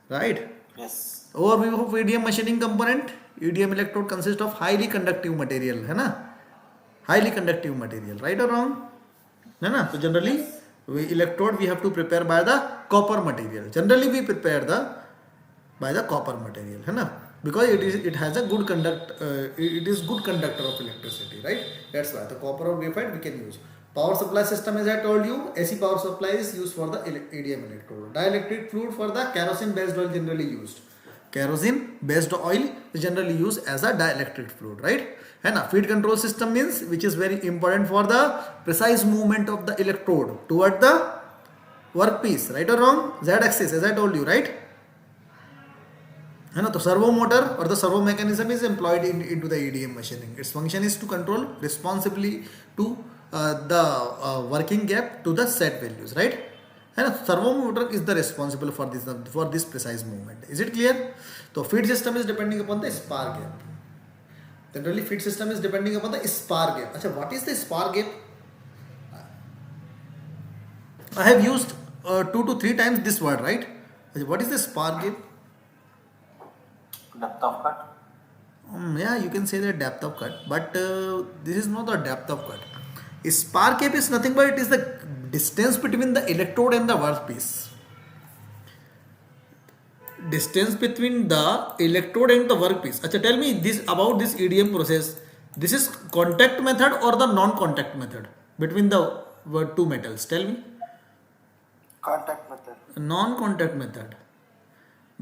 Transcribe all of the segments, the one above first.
right? Yes. Overview of EDM machining component. EDM electrode consists of highly conductive material, है ना? Highly conductive material, right or wrong? है ना? So generally, Yes. electrode we have to prepare by the copper material. Generally we prepare by the copper material, है ना? Because it has a good it is good conductor of electricity, right? That's why the copper or graphite we can use. Power supply system, as I told you, AC power supply is used for the EDM electrode. Dielectric fluid for the kerosene based oil generally used. Kerosene based oil is generally used as a dielectric fluid, right? And a feed control system means which is very important for the precise movement of the electrode toward the workpiece, right or wrong? Z axis, as I told you, right? है ना? तो servo motor or the servo mechanism is employed into the EDM machining. Its function is to control responsibly to the working gap to the set values, right? है ना? Servo motor is the responsible for this precise movement. Is it clear? So feed system is depending upon the spar gap. Generally feed system is depending upon the spar gap. अच्छा, what is the spar gap? I have used 2 to 3 times this word, right? What is the spar gap? Depth of cut. Yeah, you can say the depth of cut, but this is not the depth of cut. Spar gap is nothing but it is the distance between the electrode and the workpiece. Distance between the electrode and the workpiece. Achha, tell me this about this EDM process. This is contact method or the non-contact method between the two metals. Tell me. Contact method. Non-contact method,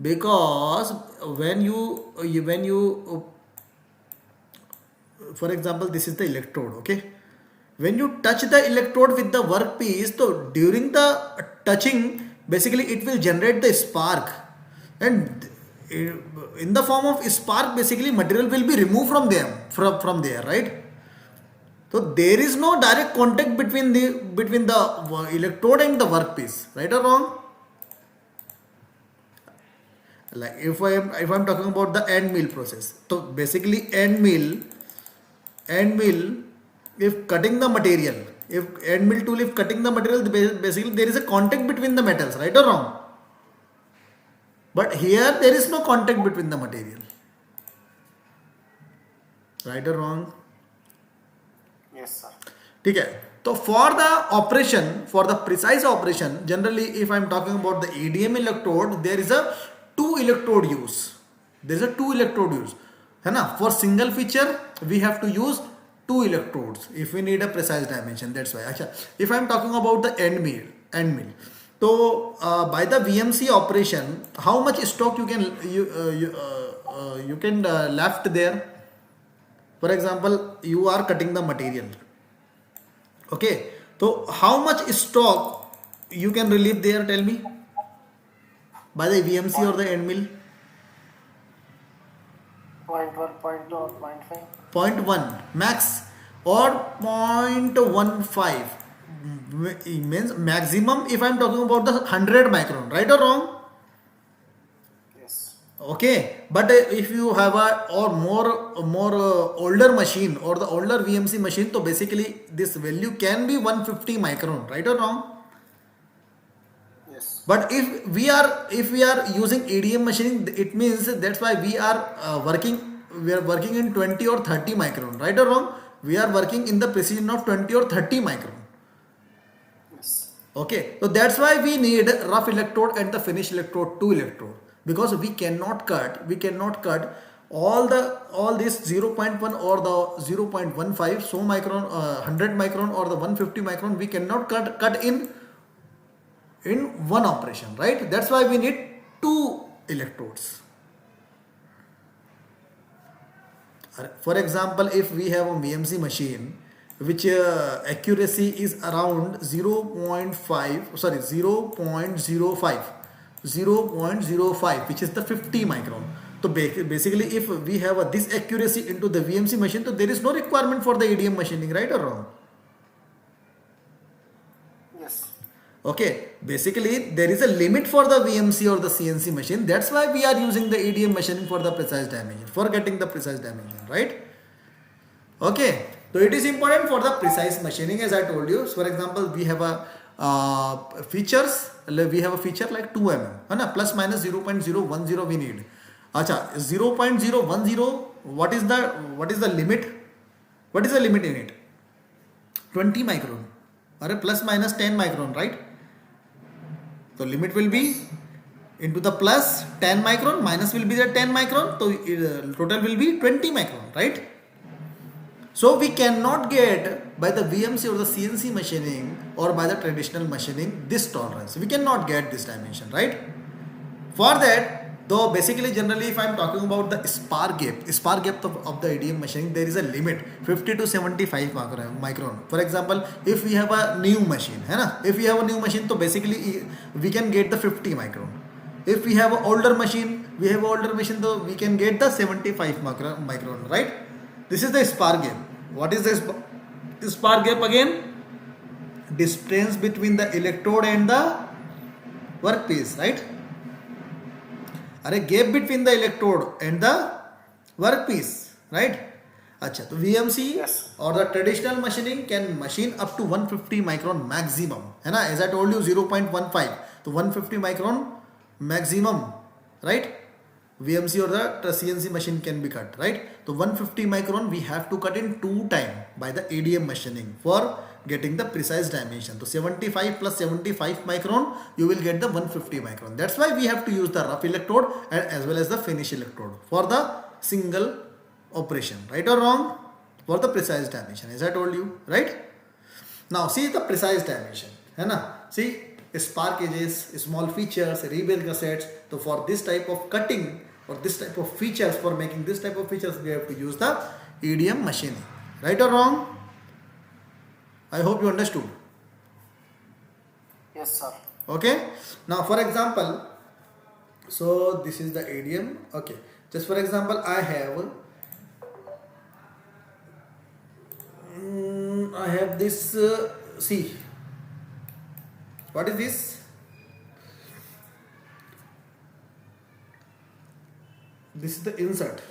because when you for example, this is the electrode, okay? When you touch the electrode with the workpiece, so during the touching, basically it will generate the spark, and in the form of spark, basically material will be removed from there, right? So there is no direct contact between the electrode and the workpiece, right or wrong? Like if I'm talking about the end mill process, so basically end mill, if cutting the material, if end mill tool if cutting the material, basically there is a contact between the metals, right or wrong? But here there is no contact between the material, right or wrong? Yes, sir. ठीक है. So for the operation, for the precise operation, generally if I'm talking about the EDM electrode, there is a two electrode use. There is a two electrode use, है ना? For single feature we have to use two electrodes if we need a precise dimension. That's why. अच्छा, if I'm talking about the end mill, so by the VMC operation, how much stock you can left there? For example, you are cutting the material. Okay, so how much stock you can relieve there? Tell me, by the VMC or the end mill? 0.1, 0.2 or 0.5. 0.1 max or 0.15 means maximum if I'm talking about the 100 micron, right or wrong? Yes. Okay, but if you have a or more older machine or the older VMC machine, so basically this value can be 150 micron, right or wrong? Yes. But if we are using EDM machining, it means that's why we are working in 20 or 30 micron, right or wrong? We are working in the precision of 20 or 30 micron. Yes. Okay, so that's why we need rough electrode and the finish electrode, two electrode, because we cannot cut all this 0.1 or the 0.15 so micron, 100 micron or the 150 micron. We cannot cut in one operation, right? That's why we need two electrodes. For example, if we have a VMC machine which accuracy is around 0.05, which is the 50 micron. So basically if we have this accuracy into the VMC machine, so there is no requirement for the EDM machining, right or wrong? Yes. Okay, basically there is a limit for the VMC or the CNC machine. That's why we are using the EDM machining for the precise dimension, for getting the precise dimension, right? Okay, so it is important for the precise machining, as I told you. So for example, we have a features, we have a feature like 2 mm है ना, plus minus 0.010 we need. अच्छा 0.010, what is the limit? What is the limit in it? 20 micron. अरे plus minus 10 micron, right? So limit will be into the plus 10 micron, minus will be the 10 micron, so total will be 20 micron, right? So we cannot get by the VMC or the CNC machining or by the traditional machining this tolerance. We cannot get this dimension, right? For that, though basically generally if I am talking about the spar gap of the ADM machining, there is a limit 50 to 75 micron. For example, if we have a new machine, है ना? If we have a new machine, so basically we can get the 50 micron. If we have an older machine, though we can get the 75 micron, right? This is the spar gap. What is the spar gap again? Distance between the electrode and the workpiece, right? अरे gap between the electrode and the workpiece, right? अच्छा, तो VMC Yes. or the traditional machining can machine up to 150 micron maximum, है ना? As I told you 0.15, तो 150 micron maximum, right? VMC or the CNC machine can be cut, right? So 150 micron we have to cut in 2 times by the ADM machining for getting the precise dimension. So 75 plus 75 micron, you will get the 150 micron. That's why we have to use the rough electrode and as well as the finish electrode for the single operation, right or wrong? For the precise dimension, as I told you, right? Now see the precise dimension, है ना? See spark edges, small features, rebar gussets. So for this type of cutting or this type of features, for making this type of features, we have to use the EDM machining, right or wrong? I hope you understood. Yes, sir. Okay. Now for example, so this is the EDM. Okay. Just for example, I have this. See. What is this? This is the insert.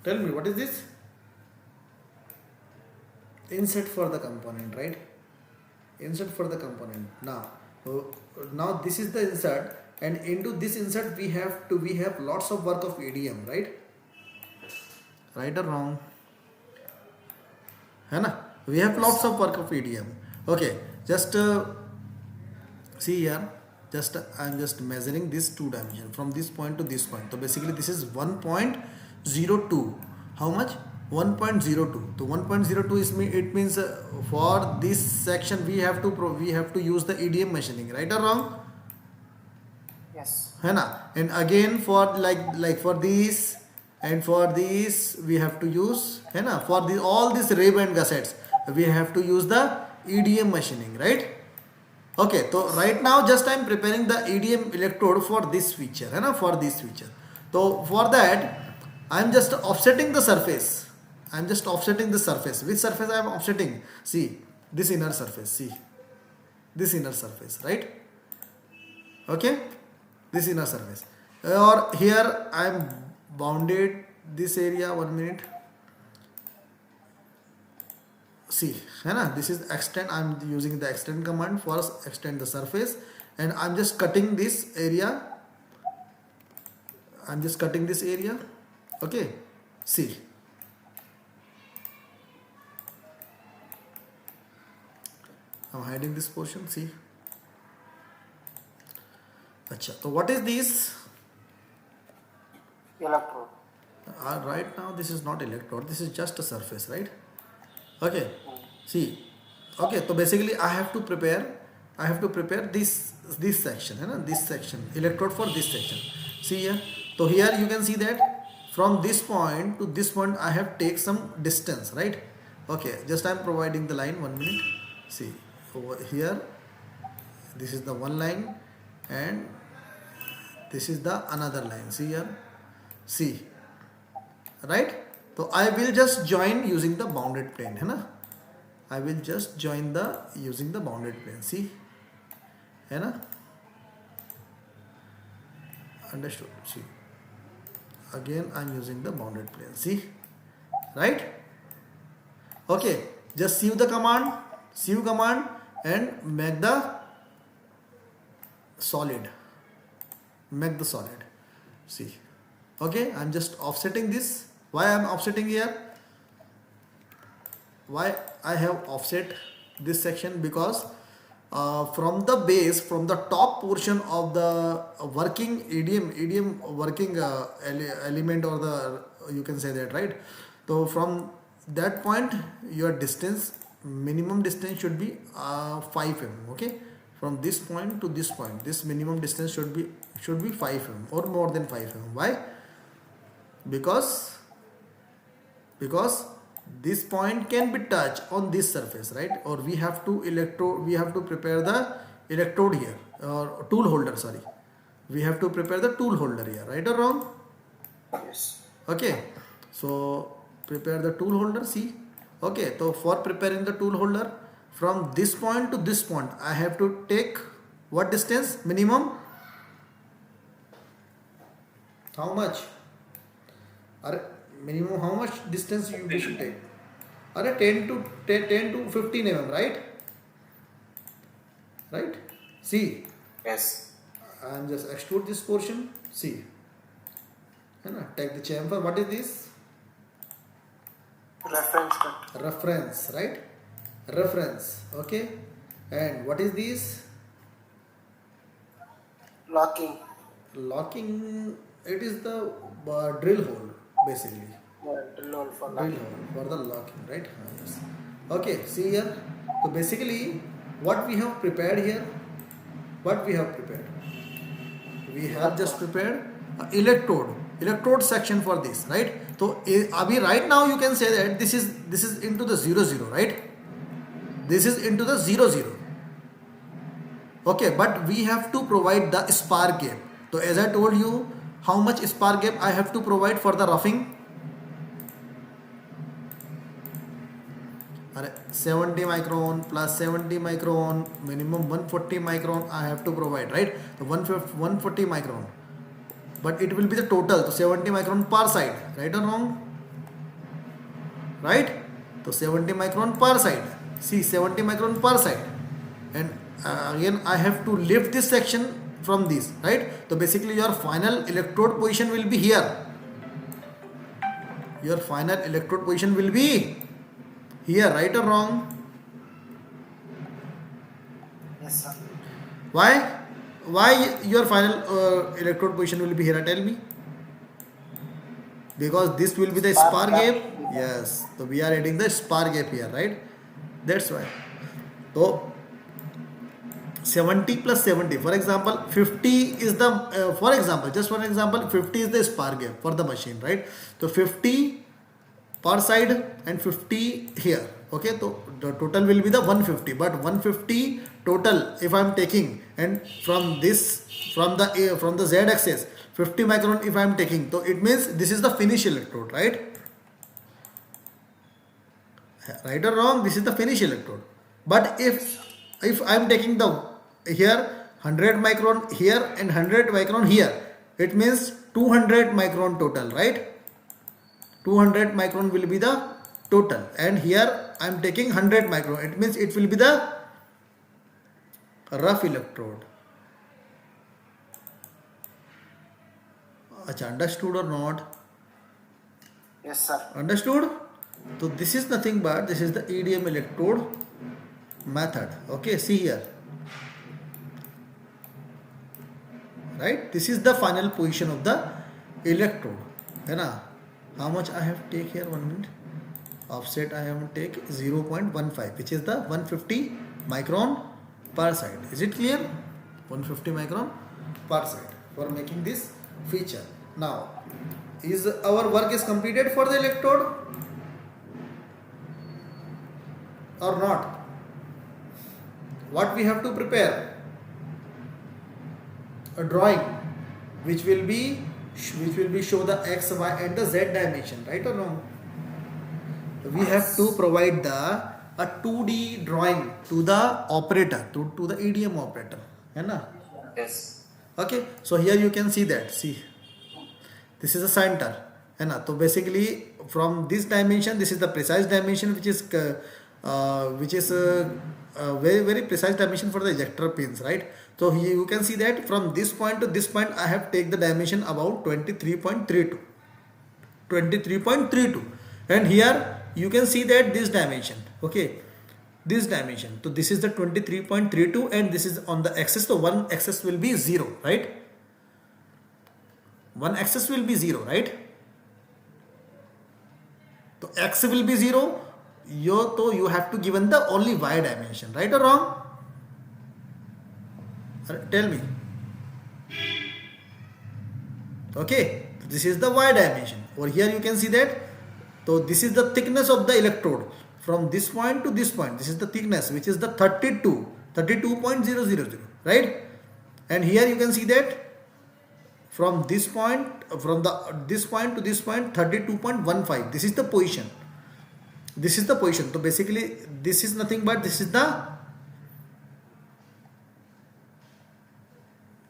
Tell me, what is this? Insert for the component, right? Insert for the component. Now this is the insert. And into this insert we have lots of work of ADM, right? Right or wrong? है ना? We have lots of work of ADM. Okay, just see here. I am just measuring this 2 dimension from this point to this point. So basically this is 1.02. How much? 1.02. So 1.02 is it means for this section we have to use the EDM machining, right or wrong? Yes. है ना? And again for like for these and for these we have to use, है ना? For all these ray band gussets we have to use the EDM machining, right? Okay, so right now just I am preparing the EDM electrode for this feature, है ना? For this feature. So for that I am just offsetting the surface. Which surface I am offsetting? See this inner surface. See this inner surface, right? Okay. This inner surface, or here I am bounded this area. 1 minute. See, है ना? This is extend. I am using the extend command for extend the surface, and I am just cutting this area. Okay. See. I am hiding this portion. See. Achha, so what is this? Electrode. Right now this is not electrode, this is just a surface, right? Okay, see, okay, so basically I have to prepare this section, है ना? This section, electrode for this section. See here, so here you can see that from this point to this point I have take some distance, right? Okay, just I am providing the line. 1 minute. See over here, this is the one line and this is the another line. See here, see, right? So I will just join using the bounded plane, है ना? I will just join using the bounded plane. See, है ना? understood. See, again I'm using the bounded plane. See, right? Okay, just sieve the command, and make the solid. Make the solid. See, okay, I'm just offsetting this. Why I'm offsetting here? Why I have offset this section? Because from the base, from the top portion of the working EDM working element, or the, you can say that, right? So from that point, your distance, minimum distance should be 5 mm. Okay, from this point to this point, this minimum distance should be 5 mm or more than 5 mm. Why? Because this point can be touched on this surface, right? Or we have to prepare the electrode here, or tool holder, sorry. We have to prepare the tool holder here, right or wrong? Yes. Okay, so prepare the tool holder. See, okay, so for preparing the tool holder, from this point to this point, I have to take what distance? Minimum? How much? Minimum how much distance we should take? 10 to 15 mm, right? Right? See, Yes. and just extrude this portion. See, take the chamfer. What is this? Reference cut. Reference, right? Reference. Okay, and what is this? Locking. Locking. It is the drill hole, basically. Yeah, drill hole for Drill locking. hole for the locking, right? Yes. Okay, see here. So basically, what we have prepared here, we have just prepared electrode section for this, right? So abhi right now you can say that this is into the 0 0, right? This is into the 0 0. Okay, but we have to provide the spark gap. So as I told you, how much spark gap I have to provide for the roughing? 70 micron plus 70 micron, minimum 140 micron I have to provide, right? So 140 micron, but it will be the total, so 70 micron per side, right or wrong? Right? So 70 micron per side. See, 70 micron per side, and again I have to lift this section from this, right? So basically your final electrode position will be here. Your final electrode position will be here, right or wrong? Yes, sir. Why your final electrode position will be here? Tell me. Because this will be the spark gap. Yes. So we are adding the spark gap here, right? That's why. So 70 plus 70. For example, 50 is the, just for example, 50 is the spark gap for the machine, right? So 50 per side and 50 here. Okay, so the total will be the 150. But 150 total, if I am taking, and from the Z axis, 50 micron if I am taking, so it means this is the finish electrode, right? Right or wrong? This is the finish electrode. But if I am taking the here 100 micron here and 100 micron here, it means 200 micron total, right? 200 micron will be the total, and here I am taking 100 micron. It means it will be the rough electrode. Achha, understood or not? Yes, sir. Understood? So this is nothing but this is the EDM electrode method. Okay, see here. Right? This is the final position of the electrode. How much I have take here? 1 minute. Offset I have take 0.15, which is the 150 micron per side. Is it clear? 150 micron per side for making this feature. Now, is our work is completed for the electrode or not? What we have to prepare? A drawing which will be show the x, y and the z dimension, right or no? We have to provide a 2D drawing to the operator, to the EDM operator, है ना? Yes. Okay, so here you can see that, see this is the center है ना. तो basically from this dimension, this is the precise dimension which is very very precise dimension for the ejector pins, right? So here you can see that from this point to this point I have take the dimension about 23.32, and here you can see that this dimension, okay, this dimension. So this is the 23.32 and this is on the axis, so one axis will be 0, right? One axis will be 0, right? So x will be 0. You have to given the only y dimension, right or wrong? Tell me. Okay, this is the y dimension. Over here you can see that. So this is the thickness of the electrode from this point to this point. This is the thickness, which is the 32.000, right? And here you can see that from this point, this point to this point, 32.15. This is the position. This is the position. So basically this is nothing but this is the,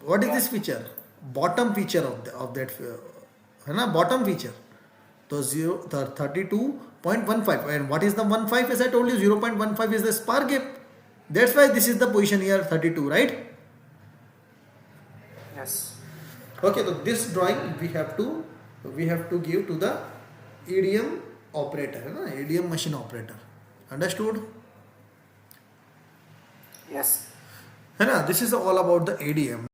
what is this feature? Bottom feature of that है ना, bottom feature. So 32.15, and what is the 15? As I told you, 0.15 is the spark gap. That's why this is the position here, 32, right? Yes. Okay, so this drawing we have to give to the EDM operator, है ना, EDM machine operator. Understood? Yes. है ना, this is all about the EDM.